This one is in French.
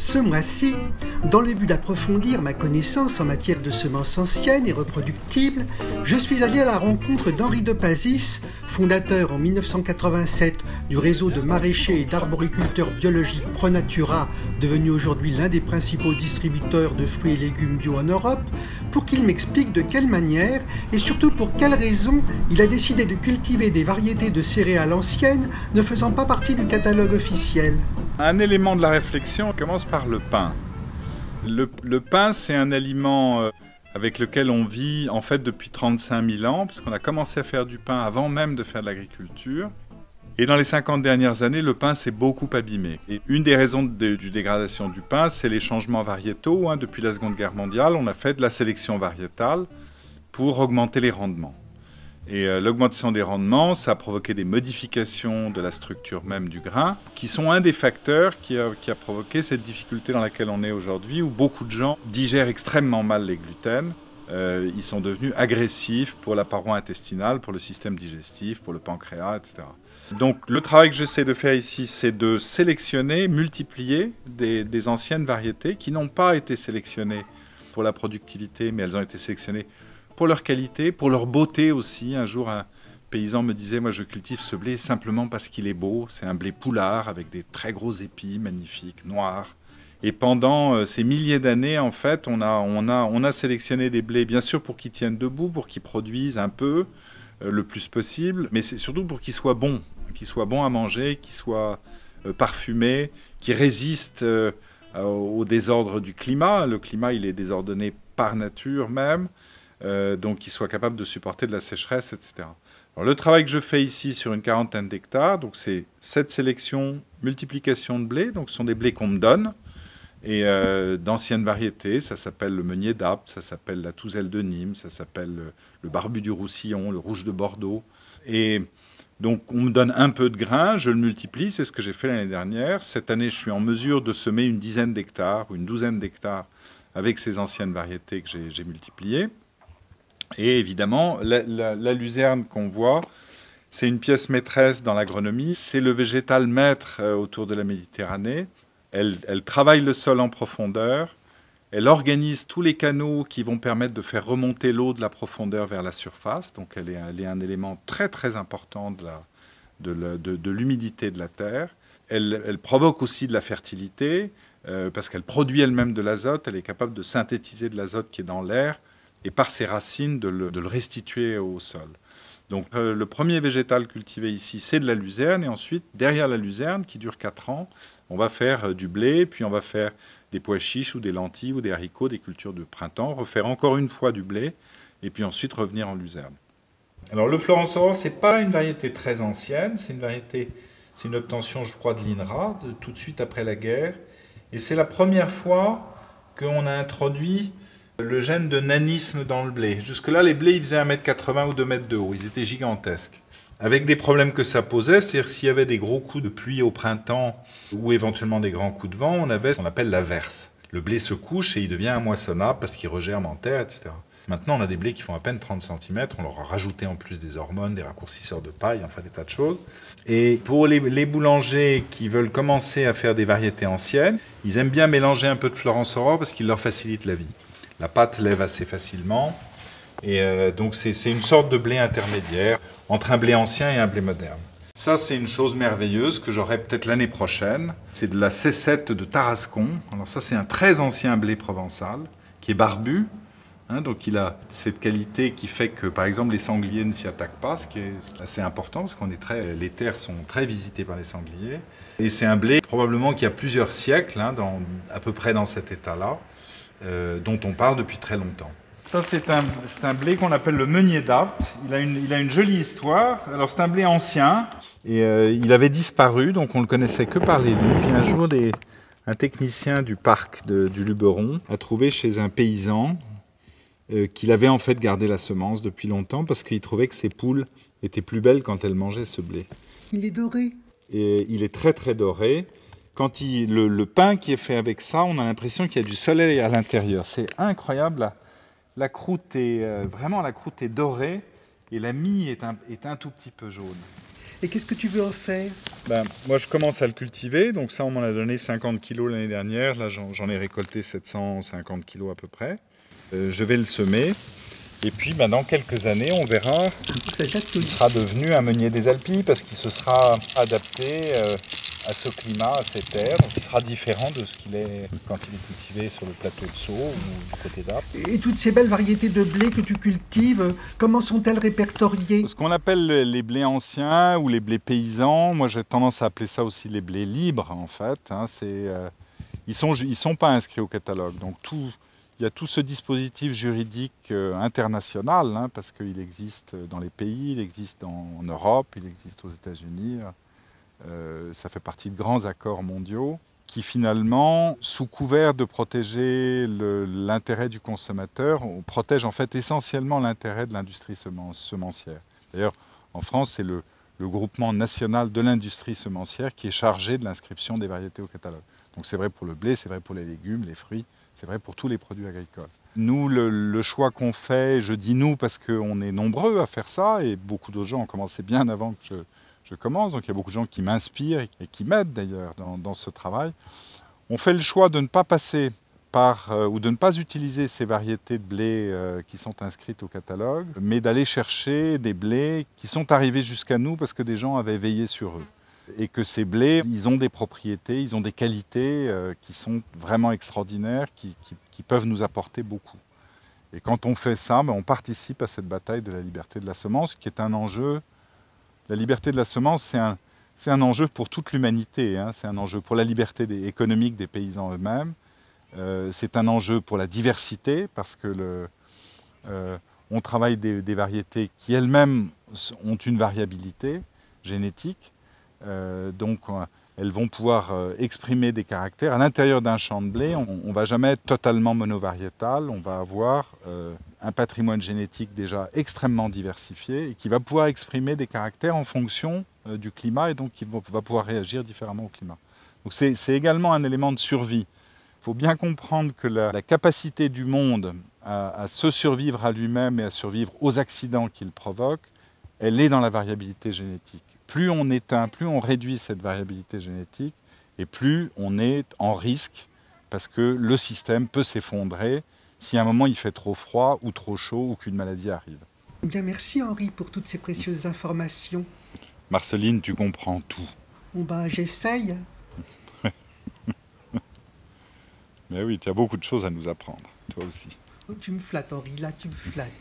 Ce mois-ci, dans le but d'approfondir ma connaissance en matière de semences anciennes et reproductibles, je suis allé à la rencontre d'Henri de Pazis, fondateur en 1987 du réseau de maraîchers et d'arboriculteurs biologiques ProNatura, devenu aujourd'hui l'un des principaux distributeurs de fruits et légumes bio en Europe, pour qu'il m'explique de quelle manière et surtout pour quelles raisons il a décidé de cultiver des variétés de céréales anciennes ne faisant pas partie du catalogue officiel. Un élément de la réflexion commence par le pain. Le pain, c'est un aliment avec lequel on vit en fait depuis 35 000 ans, puisqu'on a commencé à faire du pain avant même de faire de l'agriculture. Et dans les 50 dernières années, le pain s'est beaucoup abîmé. Et une des raisons de dégradation du pain, c'est les changements variétaux. Depuis la Seconde Guerre mondiale, on a fait de la sélection variétale pour augmenter les rendements. Et l'augmentation des rendements, ça a provoqué des modifications de la structure même du grain, qui sont un des facteurs qui a provoqué cette difficulté dans laquelle on est aujourd'hui, où beaucoup de gens digèrent extrêmement mal les gluten. Ils sont devenus agressifs pour la paroi intestinale, pour le système digestif, pour le pancréas, etc. Donc le travail que j'essaie de faire ici, c'est de sélectionner, multiplier des anciennes variétés qui n'ont pas été sélectionnées pour la productivité, mais elles ont été sélectionnées pour leur qualité, pour leur beauté aussi. Un jour, un paysan me disait, moi je cultive ce blé simplement parce qu'il est beau. C'est un blé poulard avec des très gros épis magnifiques, noirs. Et pendant ces milliers d'années, en fait, on a sélectionné des blés, bien sûr, pour qu'ils tiennent debout, pour qu'ils produisent un peu, le plus possible, mais c'est surtout pour qu'ils soient bons à manger, qu'ils soient parfumés, qu'ils résistent au désordre du climat. Le climat, il est désordonné par nature même. Donc qu'ils soient capables de supporter de la sécheresse, etc. Alors, le travail que je fais ici sur une quarantaine d'hectares, donc c'est cette sélection, multiplication de blés, donc ce sont des blés qu'on me donne, et d'anciennes variétés, ça s'appelle le meunier d'Apt, ça s'appelle la touzelle de Nîmes, ça s'appelle le barbu du Roussillon, le rouge de Bordeaux. Et donc on me donne un peu de grain, je le multiplie, c'est ce que j'ai fait l'année dernière. Cette année, je suis en mesure de semer une dizaine d'hectares ou une douzaine d'hectares avec ces anciennes variétés que j'ai multipliées. Et évidemment, la luzerne qu'on voit, c'est une pièce maîtresse dans l'agronomie. C'est le végétal maître autour de la Méditerranée. Elle travaille le sol en profondeur. Elle organise tous les canaux qui vont permettre de faire remonter l'eau de la profondeur vers la surface. Donc elle est un élément très très important de l'humidité de la terre. Elle provoque aussi de la fertilité parce qu'elle produit elle-même de l'azote. Elle est capable de synthétiser de l'azote qui est dans l'air et par ses racines de le restituer au sol. Donc le premier végétal cultivé ici, c'est de la luzerne, et ensuite, derrière la luzerne, qui dure 4 ans, on va faire du blé, puis on va faire des pois chiches ou des lentilles ou des haricots, des cultures de printemps, refaire encore une fois du blé, et puis ensuite revenir en luzerne. Alors le Florence Aurore, ce n'est pas une variété très ancienne, c'est une obtention, je crois, de l'INRA, tout de suite après la guerre, et c'est la première fois qu'on a introduit le gène de nanisme dans le blé. Jusque-là, les blés, ils faisaient 1,80 m ou 2 m de haut. Ils étaient gigantesques. Avec des problèmes que ça posait, c'est-à-dire s'il y avait des gros coups de pluie au printemps ou éventuellement des grands coups de vent, on avait ce qu'on appelle la verse. Le blé se couche et il devient immoissonnable parce qu'il regerme en terre, etc. Maintenant, on a des blés qui font à peine 30 cm. On leur a rajouté en plus des hormones, des raccourcisseurs de paille, enfin des tas de choses. Et pour les boulangers qui veulent commencer à faire des variétés anciennes, ils aiment bien mélanger un peu de Florence Aurore parce qu'il leur facilite la vie. La pâte lève assez facilement, et donc c'est une sorte de blé intermédiaire entre un blé ancien et un blé moderne. Ça, c'est une chose merveilleuse que j'aurai peut-être l'année prochaine. C'est de la C7 de Tarascon. Alors ça, c'est un très ancien blé provençal qui est barbu. Donc il a cette qualité qui fait que, par exemple, les sangliers ne s'y attaquent pas, ce qui est assez important parce qu'on les terres sont très visitées par les sangliers. Et c'est un blé probablement qui a plusieurs siècles, à peu près dans cet état-là. Dont on parle depuis très longtemps. Ça, c'est un blé qu'on appelle le meunier d'Apt. Il a une jolie histoire. Alors, c'est un blé ancien, et il avait disparu, donc on ne le connaissait que par les livres. Puis un jour, un technicien du parc du Luberon a trouvé chez un paysan qu'il avait en fait gardé la semence depuis longtemps parce qu'il trouvait que ses poules étaient plus belles quand elles mangeaient ce blé. Il est doré. Et il est très très doré. Quand le pain qui est fait avec ça, on a l'impression qu'il y a du soleil à l'intérieur. C'est incroyable. La croûte est dorée et la mie est un tout petit peu jaune. Et qu'est-ce que tu veux en faire? Moi, je commence à le cultiver. Donc ça, on m'en a donné 50 kilos l'année dernière. Là, j'en ai récolté 750 kilos à peu près. Je vais le semer. Et puis, dans quelques années, on verra qu'il sera devenu un meunier des Alpilles parce qu'il se sera adapté à ce climat, à ces terres. Donc, il sera différent de ce qu'il est quand il est cultivé sur le plateau de Sceaux ou du côté d'Arles. Et toutes ces belles variétés de blé que tu cultives, comment sont-elles répertoriées? Ce qu'on appelle les blés anciens ou les blés paysans, moi j'ai tendance à appeler ça aussi les blés libres en fait. Ils sont pas inscrits au catalogue. Donc il y a tout ce dispositif juridique international, parce qu'il existe dans les pays, il existe en Europe, il existe aux États-Unis. Ça fait partie de grands accords mondiaux qui finalement, sous couvert de protéger l'intérêt du consommateur, protègent en fait essentiellement l'intérêt de l'industrie semencière. D'ailleurs, en France, c'est le groupement national de l'industrie semencière qui est chargé de l'inscription des variétés au catalogue. Donc c'est vrai pour le blé, c'est vrai pour les légumes, les fruits, c'est vrai pour tous les produits agricoles. Nous, le choix qu'on fait, je dis nous parce qu'on est nombreux à faire ça, et beaucoup d'autres gens ont commencé bien avant que je commence, donc il y a beaucoup de gens qui m'inspirent et qui m'aident d'ailleurs dans ce travail. On fait le choix de ne pas passer ou de ne pas utiliser ces variétés de blé qui sont inscrites au catalogue, mais d'aller chercher des blés qui sont arrivés jusqu'à nous parce que des gens avaient veillé sur eux. Et que ces blés, ils ont des propriétés, ils ont des qualités qui sont vraiment extraordinaires, qui peuvent nous apporter beaucoup. Et quand on fait ça, on participe à cette bataille de la liberté de la semence, qui est un enjeu. La liberté de la semence, c'est un enjeu pour toute l'humanité. C'est un enjeu pour la liberté économique des paysans eux-mêmes. C'est un enjeu pour la diversité, parce que on travaille des variétés qui elles-mêmes ont une variabilité génétique. Donc elles vont pouvoir exprimer des caractères. À l'intérieur d'un champ de blé, on ne va jamais être totalement monovariétal. On va avoir un patrimoine génétique déjà extrêmement diversifié et qui va pouvoir exprimer des caractères en fonction du climat, et donc qui va pouvoir réagir différemment au climat. Donc c'est également un élément de survie. Il faut bien comprendre que la capacité du monde à se survivre à lui-même et à survivre aux accidents qu'il provoque, elle est dans la variabilité génétique. Plus on éteint, plus on réduit cette variabilité génétique, et plus on est en risque, parce que le système peut s'effondrer si à un moment il fait trop froid ou trop chaud ou qu'une maladie arrive. Eh bien, merci Henri pour toutes ces précieuses informations. Marceline, tu comprends tout. Bon j'essaye. Mais oui, tu as beaucoup de choses à nous apprendre, toi aussi. Oh, tu me flattes Henri, là tu me flattes.